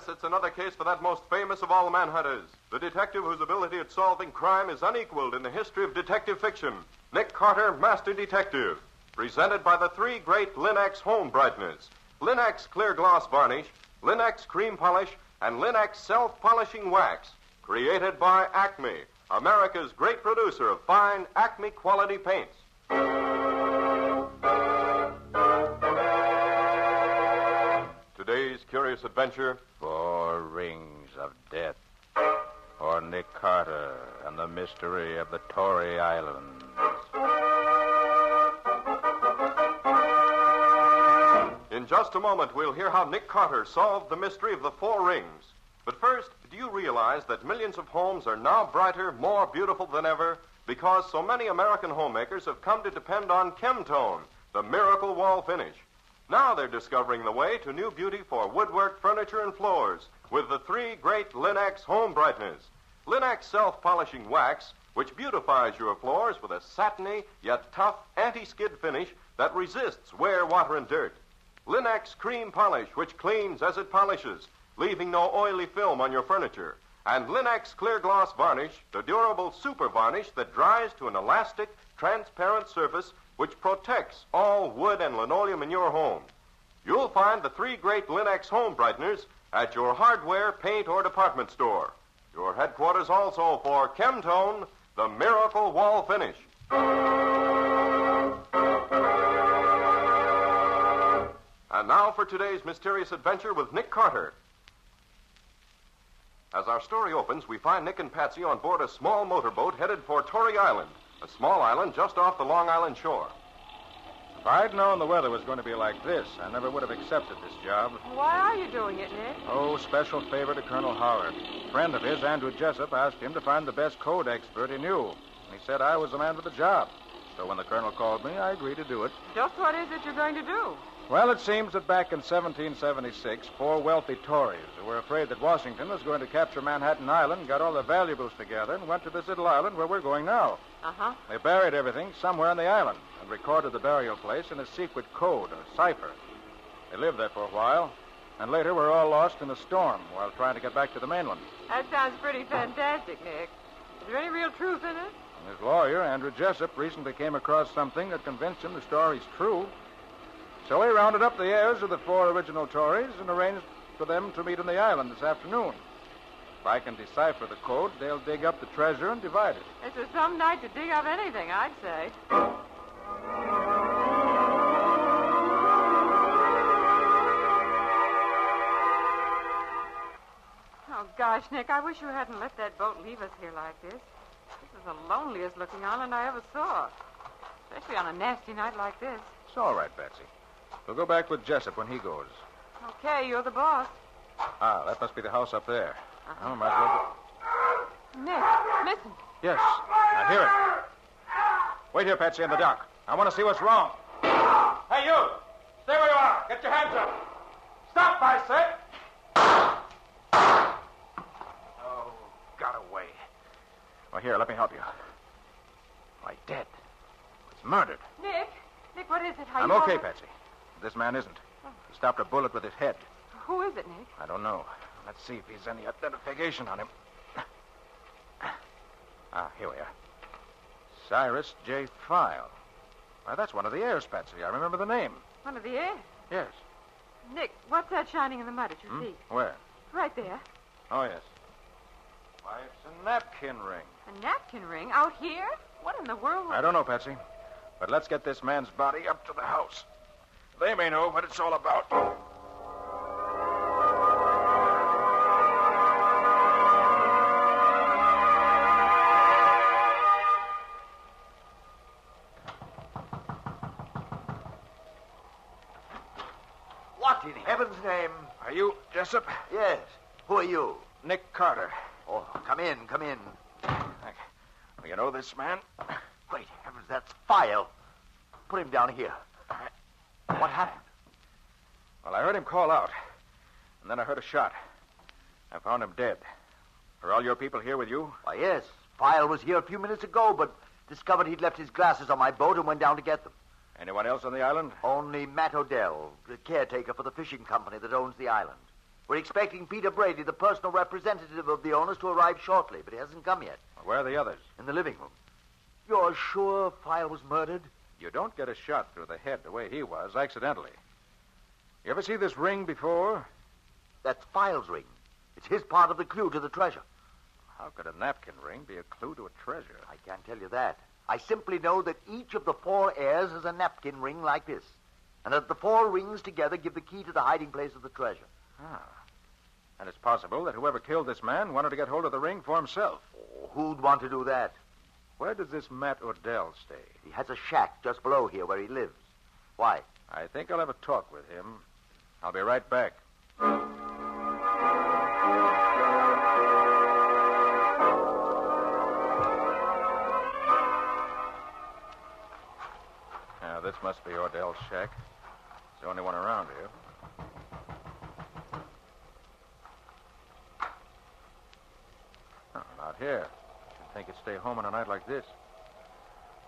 Yes, it's another case for that most famous of all manhunters, the detective whose ability at solving crime is unequaled in the history of detective fiction, Nick Carter, Master Detective, presented by the three great Linx home brighteners, Linx Clear Gloss Varnish, Linx Cream Polish, and Linx Self-Polishing Wax, created by Acme, America's great producer of fine Acme quality paints. Today's curious adventure: 4 Rings of Death, or Nick Carter and the Mystery of the Tory Islands. In just a moment, we'll hear how Nick Carter solved the mystery of the 4 rings. But first, do you realize that millions of homes are now brighter, more beautiful than ever because so many American homemakers have come to depend on Chemtone, the miracle wall finish? Now they're discovering the way to new beauty for woodwork, furniture, and floors with the 3 great Linx home brighteners. Linx Self-Polishing Wax, which beautifies your floors with a satiny yet tough anti-skid finish that resists wear, water, and dirt. Linx Cream Polish, which cleans as it polishes, leaving no oily film on your furniture. And Linx Clear Gloss Varnish, the durable super varnish that dries to an elastic, transparent surface which protects all wood and linoleum in your home. You'll find the 3 great Linx home brighteners at your hardware, paint, or department store. Your headquarters also for Chemtone, the miracle wall finish. And now for today's mysterious adventure with Nick Carter. As our story opens, we find Nick and Patsy on board a small motorboat headed for Tory Island, a small island just off the Long Island shore. If I'd known the weather was going to be like this, I never would have accepted this job. Why are you doing it, Nick? Oh, special favor to Colonel Howard. A friend of his, Andrew Jessup, asked him to find the best code expert he knew. And he said I was the man for the job. So when the colonel called me, I agreed to do it. Just what is it you're going to do? Well, it seems that back in 1776, 4 wealthy Tories who were afraid that Washington was going to capture Manhattan Island got all their valuables together and went to this little island where we're going now. Uh-huh. They buried everything somewhere on the island and recorded the burial place in a secret code, or cipher. They lived there for a while, and later were all lost in a storm while trying to get back to the mainland. That sounds pretty fantastic, Nick. Is there any real truth in it? And his lawyer, Andrew Jessup, recently came across something that convinced him the story's true. So he rounded up the heirs of the 4 original Tories and arranged for them to meet on the island this afternoon. If I can decipher the code, they'll dig up the treasure and divide it. This is some night to dig up anything, I'd say. Oh, gosh, Nick, I wish you hadn't let that boat leave us here like this. This is the loneliest looking island I ever saw. Especially on a nasty night like this. It's all right, Betsy. We'll go back with Jessup when he goes. Okay, you're the boss. Ah, that must be the house up there. Uh-huh. Oh, might as well Nick, listen. Yes, I hear it. Wait here, Patsy, in the dock. I want to see what's wrong. Hey, you! Stay where you are. Get your hands up. Stop, I said. Oh, got away. Well, here, let me help you. Why, dead. It's murdered. Nick, what is it? I'm okay, Patsy. This man isn't. He stopped a bullet with his head. Who is it, Nick? I don't know. Let's see if he's any identification on him. Ah, here we are. Cyrus J. File. Why, that's one of the heirs, Patsy. I remember the name. One of the heirs? Yes. Nick, what's that shining in the mud at your feet? Where? Right there. Oh, yes. Why, it's a napkin ring. A napkin ring? Out here? What in the world? I don't know, Patsy. But let's get this man's body up to the house. They may know what it's all about. What in heaven's name? Are you Jessup? Yes. Who are you? Nick Carter. Oh, come in, come in. Well, you know this man? Great heavens, that's File. Put him down here. What happened? Well, I heard him call out, and then I heard a shot. I found him dead. Are all your people here with you? Why, yes. File was here a few minutes ago, but discovered he'd left his glasses on my boat and went down to get them. Anyone else on the island? Only Matt Odell, the caretaker for the fishing company that owns the island. We're expecting Peter Brady, the personal representative of the owners, to arrive shortly, but he hasn't come yet. Where are the others? In the living room. You're sure File was murdered? You don't get a shot through the head the way he was, accidentally. You ever see this ring before? That's File's ring. It's his part of the clue to the treasure. How could a napkin ring be a clue to a treasure? I can't tell you that. I simply know that each of the 4 heirs has a napkin ring like this, and that the 4 rings together give the key to the hiding place of the treasure. Ah. And it's possible that whoever killed this man wanted to get hold of the ring for himself. Oh, who'd want to do that? Where does this Matt Odell stay? He has a shack just below here where he lives. Why? I think I'll have a talk with him. I'll be right back. Now, this must be Odell's shack. It's the only one around here. Oh, not here. You'd think he'd stay home on a night like this.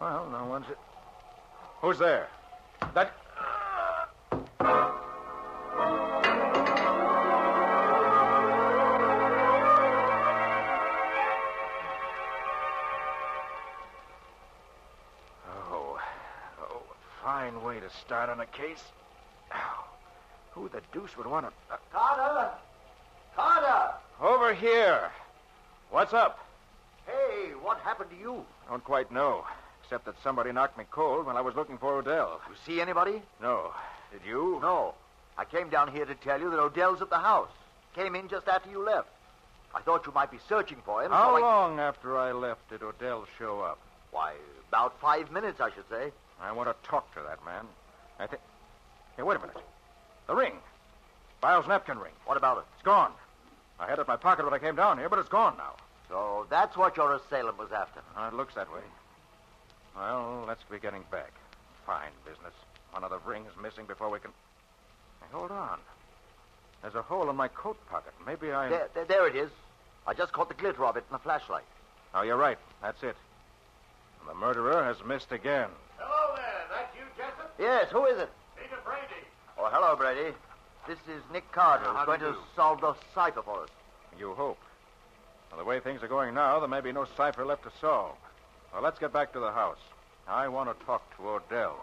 Well, no one's... Who's there? That... Fine way to start on a case. Oh, who the deuce would want to... Carter! Carter! Over here. What's up? Hey, what happened to you? Don't quite know, except that somebody knocked me cold when I was looking for Odell. You see anybody? No. Did you? No. I came down here to tell you that Odell's at the house. Came in just after you left. I thought you might be searching for him. How long after I left did Odell show up? Why, about 5 minutes, I should say. I want to talk to that man. I think... Hey, wait a minute. The ring. File's napkin ring. What about it? It's gone. I had it in my pocket when I came down here, but it's gone now. So that's what your assailant was after. It looks that way. Well, let's be getting back. Fine business. One of the rings missing before we can... Hey, hold on. There's a hole in my coat pocket. Maybe I... There it is. I just caught the glitter of it in the flashlight. Oh, you're right. That's it. And the murderer has missed again. Hello there. That's you, Jessup? Yes, who is it? Peter Brady. Oh, hello, Brady. This is Nick Carter, who's going to solve the cipher for us. You hope. Well, the way things are going now, there may be no cipher left to solve. Well, let's get back to the house. I want to talk to Odell.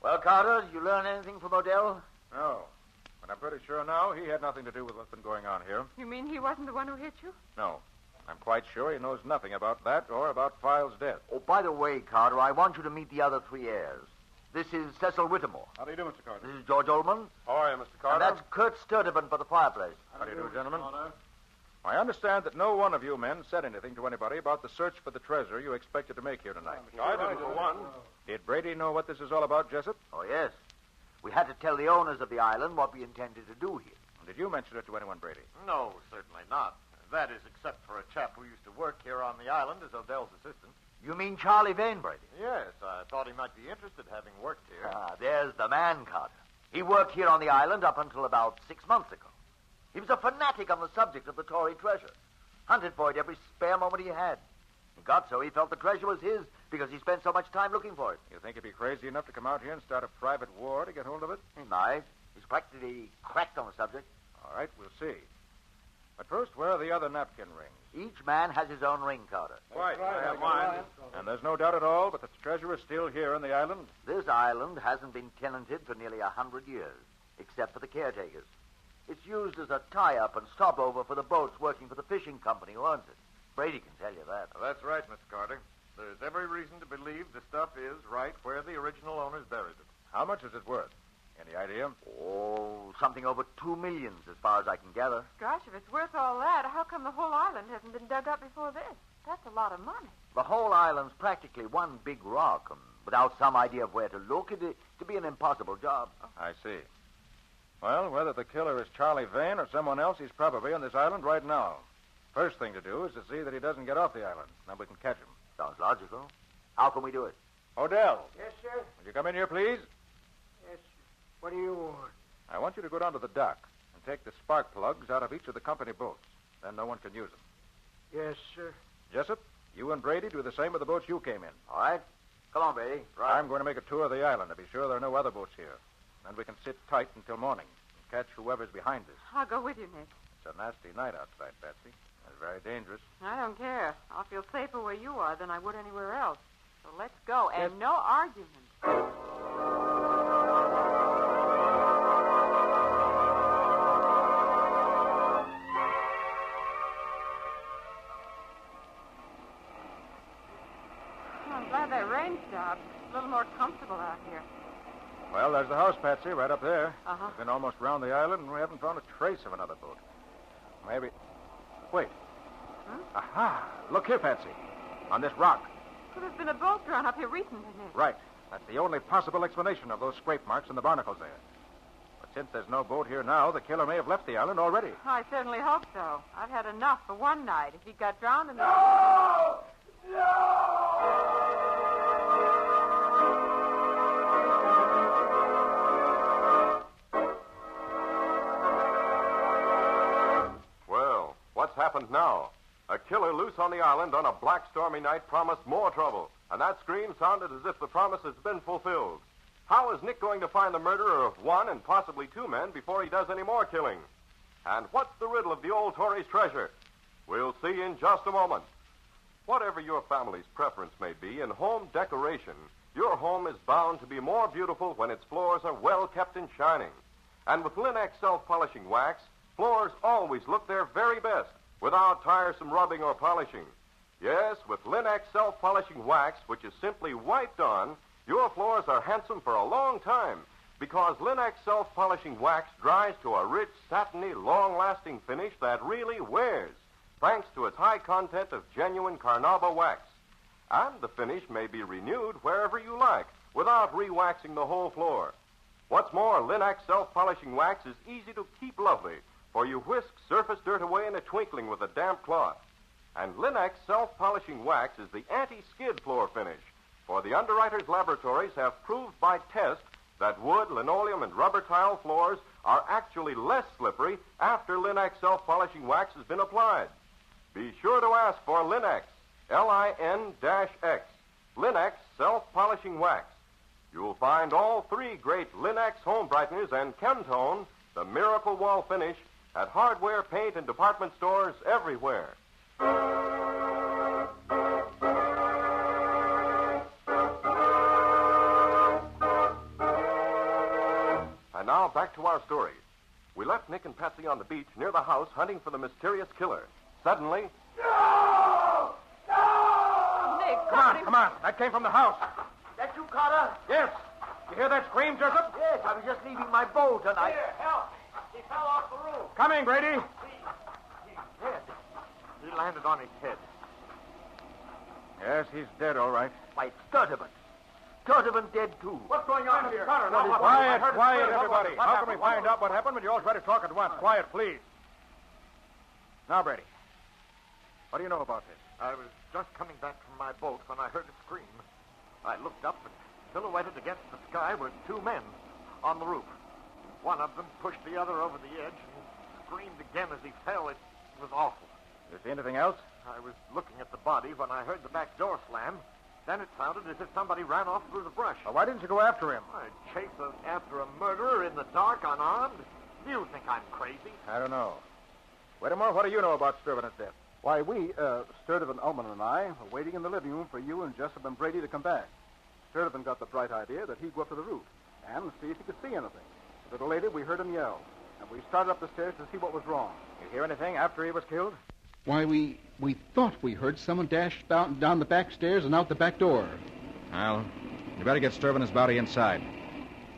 Well, Carter, did you learn anything from Odell? No. But I'm pretty sure now he had nothing to do with what's been going on here. You mean he wasn't the one who hit you? No. I'm quite sure he knows nothing about that or about File's death. Oh, by the way, Carter, I want you to meet the other 3 heirs. This is Cecil Whittemore. How do you do, Mr. Carter? This is George Ullman. How are you, Mr. Carter? And that's Kurt Sturtevant for the fireplace. How do you do, gentlemen? I understand that no one of you men said anything to anybody about the search for the treasure you expected to make here tonight. I didn't, for one. Did Brady know what this is all about, Jessup? Oh, yes. We had to tell the owners of the island what we intended to do here. Did you mention it to anyone, Brady? No, certainly not. That is, except for a chap who used to work here on the island as Odell's assistant. You mean Charlie Vane, Brady? Yes, I thought he might be interested, having worked here. Ah, there's the man, Carter. He worked here on the island up until about 6 months ago. He was a fanatic on the subject of the Tory treasure. Hunted for it every spare moment he had. He got so he felt the treasure was his because he spent so much time looking for it. You think he'd be crazy enough to come out here and start a private war to get hold of it? He might. He's practically cracked on the subject. All right, we'll see. But first, where are the other napkin rings? Each man has his own ring, Carter. Right, I have mine. And there's no doubt at all but the treasure is still here on the island? This island hasn't been tenanted for nearly 100 years, except for the caretakers. It's used as a tie-up and stopover for the boats working for the fishing company who owns it. Brady can tell you that. That's right, Mr. Carter. There's every reason to believe the stuff is right where the original owners buried it. How much is it worth? Any idea? Oh, something over $2 million, as far as I can gather. Gosh, if it's worth all that, how come the whole island hasn't been dug up before this? That's a lot of money. The whole island's practically one big rock, and without some idea of where to look, it'd be an impossible job. I see. Well, whether the killer is Charlie Vane or someone else, he's probably on this island right now. First thing to do is to see that he doesn't get off the island. Then we can catch him. Sounds logical. How can we do it? Odell, Yes, sir? will you come in here, please? Yes, sir. What do you want? I want you to go down to the dock and take the spark plugs out of each of the company boats. Then no one can use them. Yes, sir. Jessup, You and Brady do the same with the boats you came in. All right. Come on, Brady. Right. I'm going to make a tour of the island to be sure there are no other boats here. Then we can sit tight until morning and catch whoever's behind us. I'll go with you, Nick. It's a nasty night outside, Patsy. It's very dangerous. I don't care. I'll feel safer where you are than I would anywhere else. So let's go, and Yes. no argument. I'm glad that rain stopped. It's a little more comfortable out here. Well, there's the house, Patsy, right up there. Uh-huh. We've been almost round the island, and we haven't found a trace of another boat. Maybe... Wait. Aha! Look here, Patsy. On this rock. Well, there's been a boat drawn up here recently, Nick. Right. That's the only possible explanation of those scrape marks and the barnacles there. But since there's no boat here now, the killer may have left the island already. I certainly hope so. I've had enough for one night. If he got drowned in the... Well, what's happened now? A killer loose on the island on a black, stormy night promised more trouble, and that scream sounded as if the promise has been fulfilled. How is Nick going to find the murderer of one and possibly two men before he does any more killing? And what's the riddle of the old Tory's treasure? We'll see in just a moment. Whatever your family's preference may be in home decoration, your home is bound to be more beautiful when its floors are well kept and shining. And with Linex self-polishing wax, floors always look their very best without tiresome rubbing or polishing. Yes, with Linex self-polishing wax, which is simply wiped on, your floors are handsome for a long time because Linex self-polishing wax dries to a rich, satiny, long-lasting finish that really wears, thanks to its high content of genuine Carnauba wax. And the finish may be renewed wherever you like without re-waxing the whole floor. What's more, Linex self-polishing wax is easy to keep lovely, for you whisk surface dirt away in a twinkling with a damp cloth. And Linex self-polishing wax is the anti-skid floor finish, for the underwriters' laboratories have proved by test that wood, linoleum, and rubber tile floors are actually less slippery after Linex self-polishing wax has been applied. Be sure to ask for Linex, Lin-X, Linex self-polishing wax. You'll find all three great Linex home brighteners and Chemtone, the miracle wall finish, at hardware, paint, and department stores everywhere. And now back to our story. We left Nick and Patsy on the beach near the house hunting for the mysterious killer. Suddenly... Nick, Come on. That came from the house. That you, Carter? Yes. You hear that scream, Jessup? Yes, I was just leaving my boat and I... help! He fell off the roof. Coming, Brady. Dead. He landed on his head. Yes, he's dead, all right. Why, Sturdivant. Sturdivant dead, too. What's going on here? Quiet, everybody. How can we find out what happened when you all try to talk at once? Quiet, please. Now, Brady, what do you know about this? I was just coming back from my boat when I heard a scream. I looked up and silhouetted against the sky were two men on the roof. One of them pushed the other over the edge and screamed again as he fell. It was awful. You see anything else? I was looking at the body when I heard the back door slam. Then it sounded as if somebody ran off through the brush. Well, why didn't you go after him? I'd chase after a murderer in the dark unarmed? Do you think I'm crazy? I don't know. Whittemore, what do you know about Sturdivant's death? Why, Sturdivant, Ullman, and I, were waiting in the living room for you and Jessup and Brady to come back. Sturdivant got the bright idea that he'd go up to the roof and see if he could see anything. A little later, we heard him yell, and we started up the stairs to see what was wrong. You hear anything after he was killed? Why, we thought we heard someone dash down the back stairs and out the back door. Well, you better get Sturdivant's body inside.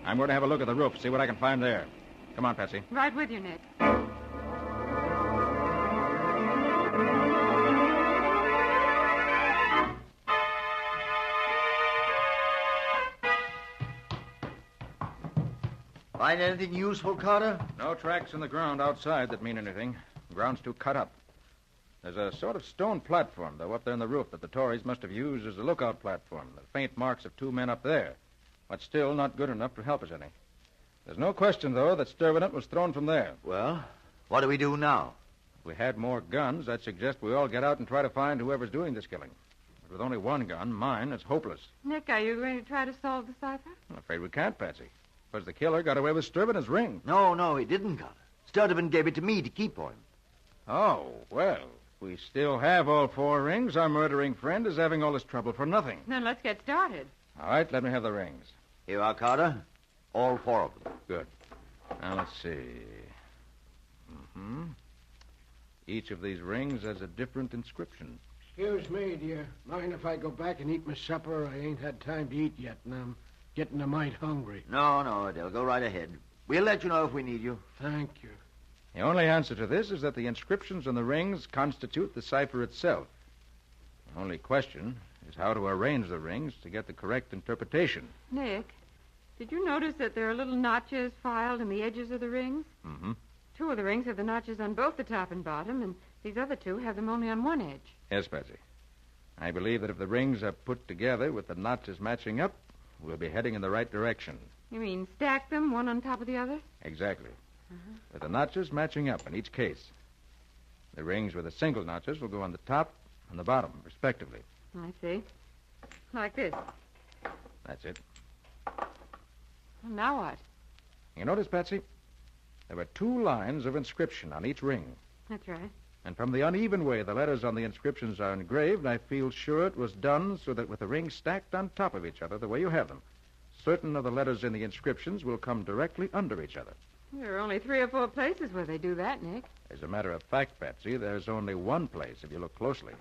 I'm going to have a look at the roof, see what I can find there. Come on, Patsy. right with you, Nick. Find anything useful, Carter? No tracks in the ground outside that mean anything. The ground's too cut up. There's a sort of stone platform, though, up there in the roof that the Tories must have used as a lookout platform. The faint marks of two men up there. But still not good enough to help us any. There's no question, though, that Sturdivant was thrown from there. Well, what do we do now? If we had more guns, I'd suggest we all get out and try to find whoever's doing this killing. But with only one gun, mine, it's hopeless. Nick, are you going to try to solve the cipher? I'm afraid we can't, Patsy. Because the killer got away with Sturban's ring. No, he didn't, Carter. Sturtevant gave it to me to keep for him. Oh, well, if we still have all 4 rings, our murdering friend is having all this trouble for nothing. Then let's get started. All right, let me have the rings. Here you are, Carter. All 4 of them. Good. Now, let's see. Each of these rings has a different inscription. Excuse me, do you mind if I go back and eat my supper? I ain't had time to eat yet, and I'm getting a mite hungry. No, Adele, go right ahead. We'll let you know if we need you. Thank you. The only answer to this is that the inscriptions on the rings constitute the cipher itself. The only question is how to arrange the rings to get the correct interpretation. Nick, did you notice that there are little notches filed in the edges of the rings? Mm-hmm. 2 of the rings have the notches on both the top and bottom, and these other 2 have them only on one edge. Yes, Patsy. I believe that if the rings are put together with the notches matching up, we'll be heading in the right direction. You mean stack them one on top of the other? Exactly. With the notches matching up in each case. The rings with the single notches will go on the top and the bottom, respectively. I see. Like this. That's it. Well, now what? You notice, Patsy? There were 2 lines of inscription on each ring. That's right. And from the uneven way the letters on the inscriptions are engraved, I feel sure it was done so that with the rings stacked on top of each other, the way you have them, certain of the letters in the inscriptions will come directly under each other. There are only 3 or 4 places where they do that, Nick. As a matter of fact, Patsy, there's only one place, if you look closely,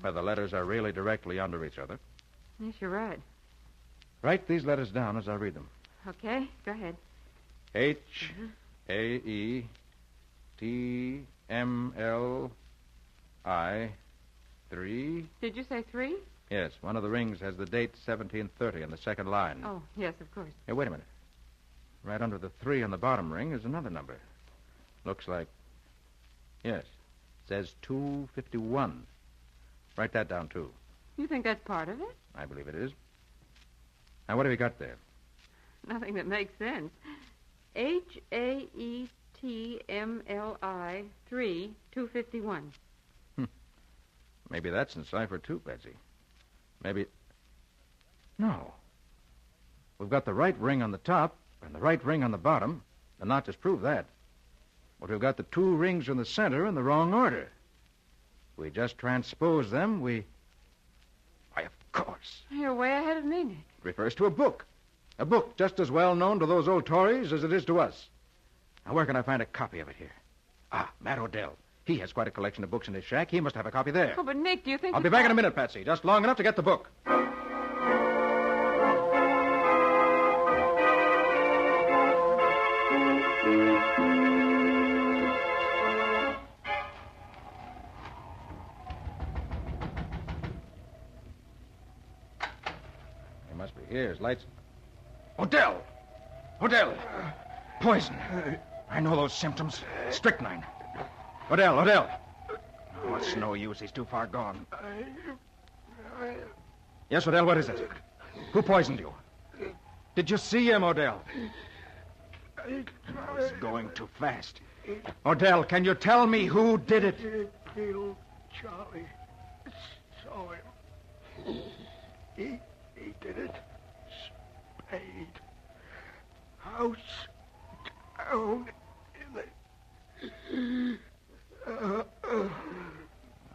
where the letters are really directly under each other. Yes, you're right. Write these letters down as I read them. Okay, go ahead. H-A-E-T-M-L-I 3. Did you say 3? Yes, one of the rings has the date 1730 in the second line. Oh, yes, of course. Hey, wait a minute. Right under the 3 on the bottom ring is another number. Looks like... Yes, it says 251. Write that down, too. You think that's part of it? I believe it is. Now, what have you got there? Nothing that makes sense. H-A-E-T-M-L-I 3, 251. Maybe that's in cipher, too, Betsy. Maybe... No. We've got the right ring on the top and the right ring on the bottom. The notches prove that. But we've got the 2 rings in the center in the wrong order. We just transpose them, Why, of course. You're way ahead of me, Nick. It refers to a book. A book just as well known to those old Tories as it is to us. Now, where can I find a copy of it here? Matt Odell. He has quite a collection of books in his shack. He must have a copy there. Oh, but Nick, do you think... I'll be back in a minute, Patsy. Just long enough to get the book. He must be here. His lights... Odell! Poison. I know those symptoms. Strychnine. Odell. Oh, it's no use. He's too far gone. Yes, Odell, what is it? Who poisoned you? Did you see him, Odell? He's going too fast. Odell, can you tell me who did it? Little Charlie saw him. He did it. Spade. House down in the...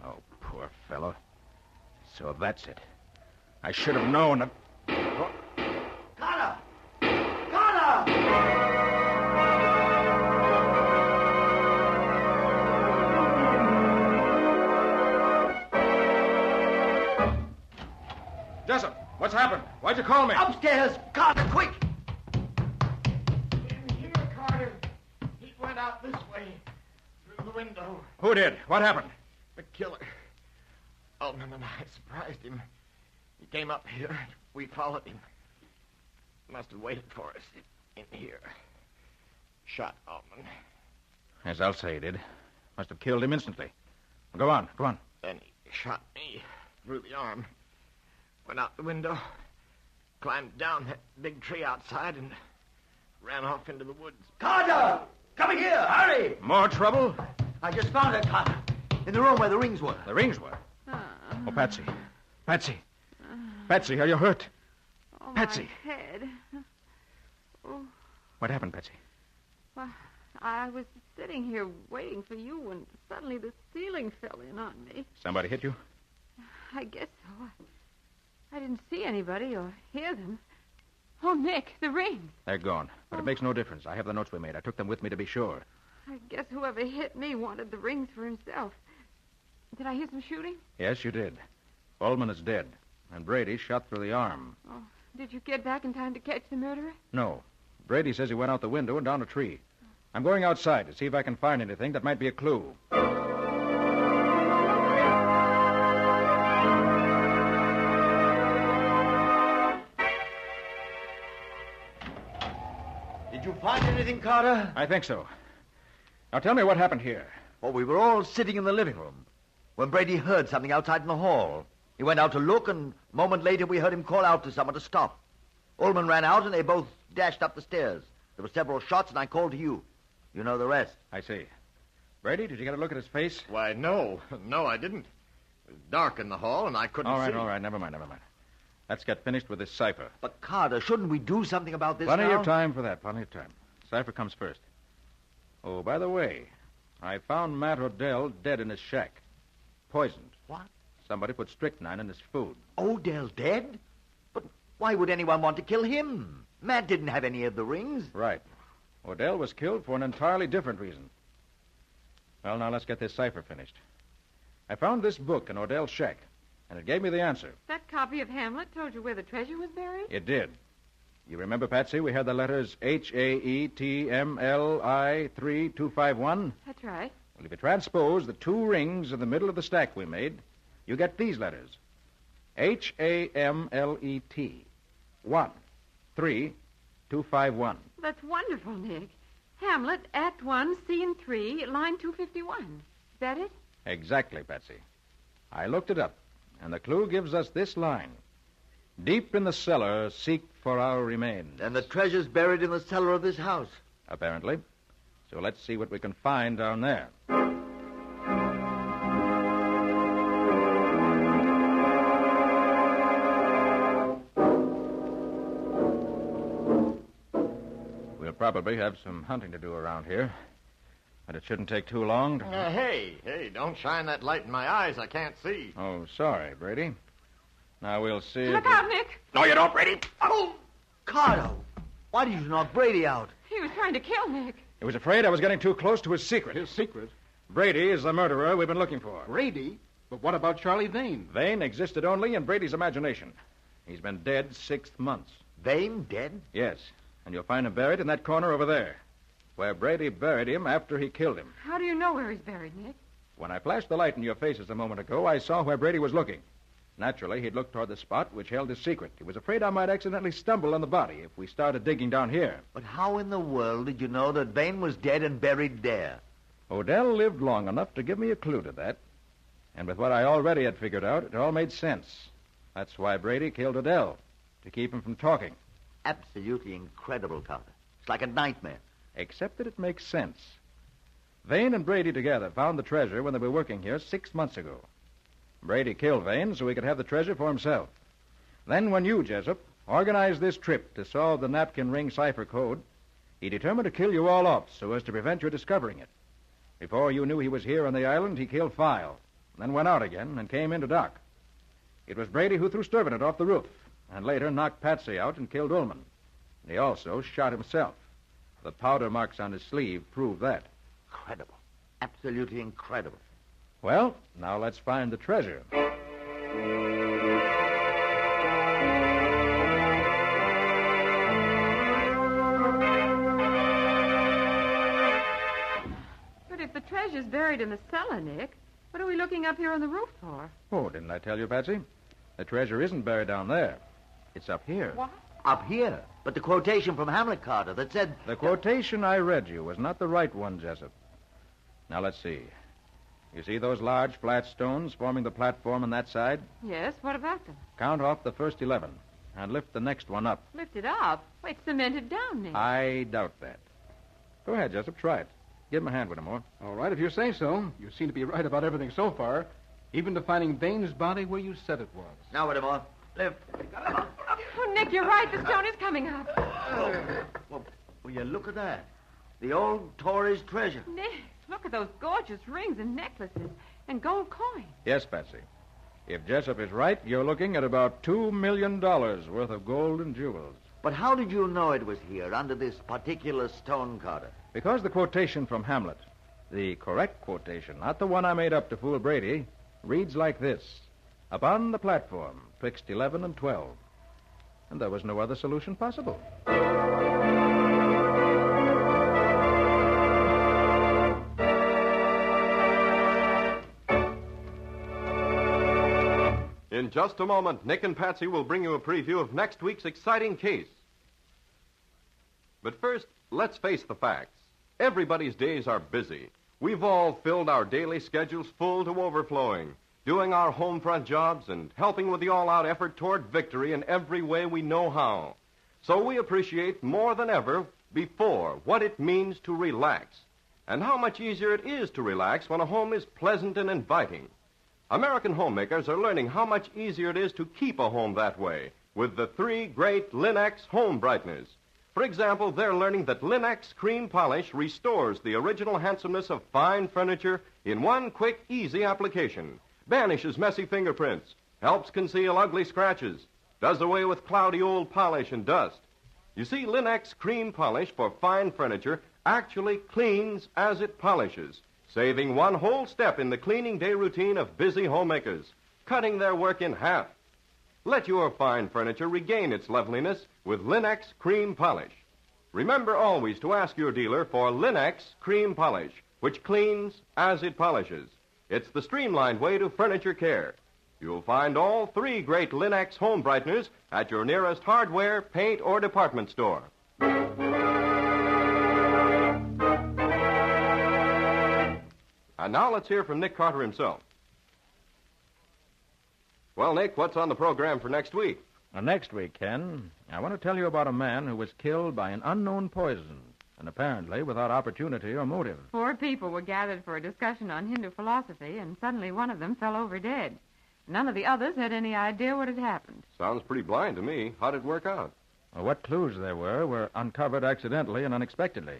Oh, poor fellow. So that's it. I should have known that... Carter! Jessup, what's happened? Why'd you call me? Upstairs! Carter, quick! In here, Carter. He went out this way, through the window. Who did? What happened? The killer. Altman and I surprised him. He came up here, and we followed him. Must have waited for us in here. Shot Altman. As I'll say he did. Must have killed him instantly. Go on. Then he shot me through the arm. Went out the window, climbed down that big tree outside, and ran off into the woods. Carter! Come here! Hurry! More trouble? I just found her, Carter. In the room where the rings were. The rings were? Oh, Patsy. Patsy. Patsy, are you hurt? Oh, Patsy. my head. Oh, What happened, Patsy? well, I was sitting here waiting for you when suddenly the ceiling fell in on me. Somebody hit you? I guess so. I didn't see anybody or hear them. Oh, Nick, the rings. They're gone. But it makes no difference. I have the notes we made. I took them with me to be sure. I guess whoever hit me wanted the rings for himself. Did I hear some shooting? Yes, you did. Ullman is dead. And Brady shot through the arm. Oh, did you get back in time to catch the murderer? No. Brady says he went out the window and down a tree. I'm going outside to see if I can find anything that might be a clue. Did you find anything, Carter? I think so. Now tell me what happened here. Well, we were all sitting in the living room when Brady heard something outside in the hall. He went out to look, and a moment later we heard him call out to someone to stop. Ullman ran out, and they both dashed up the stairs. There were several shots, and I called to you. You know the rest. I see. Brady, did you get a look at his face? Why, no. No, I didn't. It was dark in the hall, and I couldn't see. All right. Never mind. Let's get finished with this cipher. But, Carter, shouldn't we do something about this Plenty now? of time for that. Plenty of time. Cipher comes first. Oh, by the way, I found Matt Odell dead in his shack. Poisoned. What? Somebody put strychnine in his food. Odell dead? But why would anyone want to kill him? Matt didn't have any of the rings. Right. Odell was killed for an entirely different reason. Well, now let's get this cipher finished. I found this book in Odell's shack, and it gave me the answer. That copy of Hamlet told you where the treasure was buried? It did. You remember, Patsy, we had the letters Haetmli 3251? That's right. Well, if you transpose the two rings in the middle of the stack we made, you get these letters. Hamlet 1 3 251. That's wonderful, Nick. Hamlet, Act 1, Scene 3, line 251. Is that it? Exactly, Patsy. I looked it up, and the clue gives us this line. Deep in the cellar, seek for our remains. And the treasure's buried in the cellar of this house. Apparently. So let's see what we can find down there. We'll probably have some hunting to do around here. But it shouldn't take too long to... Hey, don't shine that light in my eyes. I can't see. Oh, sorry, Brady. Now we'll see Look if... out, Nick. No, you don't, Brady. Oh! Carter, why did you knock Brady out? He was trying to kill Nick. He was afraid I was getting too close to his secret. His secret? Brady is the murderer we've been looking for. Brady? But what about Charlie Vane? Vane existed only in Brady's imagination. He's been dead 6 months. Vane dead? Yes, and you'll find him buried in that corner over there, where Brady buried him after he killed him. How do you know where he's buried, Nick? When I flashed the light in your faces a moment ago, I saw where Brady was looking. Naturally, he'd looked toward the spot which held his secret. He was afraid I might accidentally stumble on the body if we started digging down here. But how in the world did you know that Vane was dead and buried there? Odell lived long enough to give me a clue to that. And with what I already had figured out, it all made sense. That's why Brady killed Odell, to keep him from talking. Absolutely incredible, Carter. It's like a nightmare. Except that it makes sense. Vane and Brady together found the treasure when they were working here 6 months ago. Brady killed Vane so he could have the treasure for himself. Then when you, Jessup, organized this trip to solve the napkin ring cipher code, he determined to kill you all off so as to prevent your discovering it. Before you knew he was here on the island, he killed File, then went out again and came into dock. It was Brady who threw Sturvenet off the roof, and later knocked Patsy out and killed Ullman. And he also shot himself. The powder marks on his sleeve prove that. Incredible. Absolutely incredible. Well, now let's find the treasure. But if the treasure's buried in the cellar, Nick, what are we looking up here on the roof for? Oh, didn't I tell you, Patsy? The treasure isn't buried down there. It's up here. What? Up here. But the quotation from Hamlet, Carter, that said... The quotation I read you was not the right one, Jessup. Now, let's see. You see those large flat stones forming the platform on that side? Yes, what about them? Count off the first 11 and lift the next one up. Lift it up? Wait, cemented down, Nick. I doubt that. Go ahead, Jessup. Try it. Give him a hand with him, more. All right, if you say so. You seem to be right about everything so far, even to finding Bain's body where you said it was. Now, Whittemore. Lift. Oh, Nick, you're right. The stone is coming up. Well, you look at that. The old Tory's treasure. Nick, look at those gorgeous rings and necklaces and gold coins. Yes, Patsy. If Jessup is right, you're looking at about $2 million worth of gold and jewels. But how did you know it was here, under this particular stone cutter? Because the quotation from Hamlet, the correct quotation, not the one I made up to fool Brady, reads like this: upon the platform, twixt 11 and 12. And there was no other solution possible. In just a moment, Nick and Patsy will bring you a preview of next week's exciting case. But first, let's face the facts. Everybody's days are busy. We've all filled our daily schedules full to overflowing, doing our home front jobs and helping with the all-out effort toward victory in every way we know how. So we appreciate more than ever before what it means to relax, and how much easier it is to relax when a home is pleasant and inviting. American homemakers are learning how much easier it is to keep a home that way with the 3 great Linex home brighteners. For example, they're learning that Linex cream polish restores the original handsomeness of fine furniture in one quick, easy application, banishes messy fingerprints, helps conceal ugly scratches, does away with cloudy old polish and dust. You see, Linex cream polish for fine furniture actually cleans as it polishes, saving one whole step in the cleaning day routine of busy homemakers, cutting their work in half. Let your fine furniture regain its loveliness with Linex cream polish. Remember always to ask your dealer for Linex cream polish, which cleans as it polishes. It's the streamlined way to furniture care. You'll find all 3 great Linex home brighteners at your nearest hardware, paint, or department store. And now let's hear from Nick Carter himself. Well, Nick, what's on the program for next week? Next week, Ken, I want to tell you about a man who was killed by an unknown poison, and apparently without opportunity or motive. 4 people were gathered for a discussion on Hindu philosophy, and suddenly one of them fell over dead. None of the others had any idea what had happened. Sounds pretty blind to me. How'd it work out? Well, what clues there were uncovered accidentally and unexpectedly.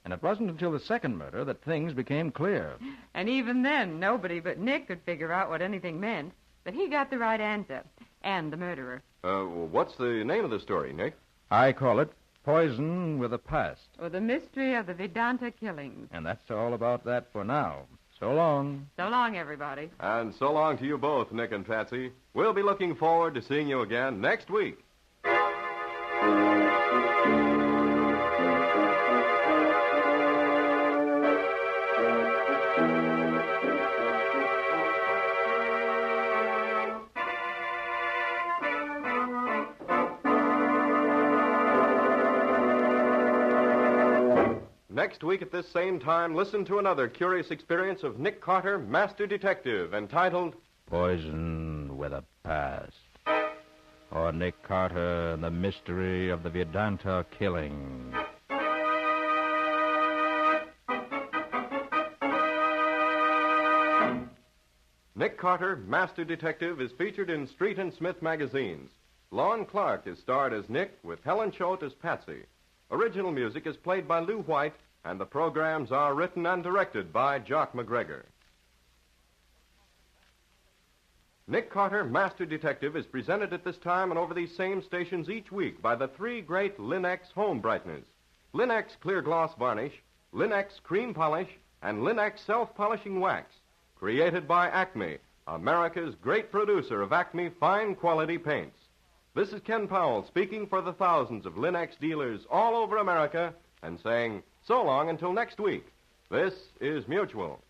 And it wasn't until the second murder that things became clear. And even then, nobody but Nick could figure out what anything meant. But he got the right answer, and the murderer. What's the name of the story, Nick? I call it Poison with a Past. Or the mystery of the Vedanta killings. And that's all about that for now. So long. So long, everybody. And so long to you both, Nick and Patsy. We'll be looking forward to seeing you again next week. Next week at this same time, listen to another curious experience of Nick Carter, Master Detective, entitled Poison with a Past. Or Nick Carter and the Mystery of the Vedanta Killing. Nick Carter, Master Detective, is featured in Street and Smith magazines. Lon Clark is starred as Nick, with Helen Choate as Patsy. Original music is played by Lou White, and the programs are written and directed by Jock McGregor. Nick Carter, Master Detective, is presented at this time and over these same stations each week by the 3 great Linex home brighteners: Linex Clear Gloss Varnish, Linex Cream Polish, and Linex Self-Polishing Wax, created by Acme, America's great producer of Acme fine quality paints. This is Ken Powell speaking for the thousands of Linex dealers all over America and saying so long until next week. This is Mutual.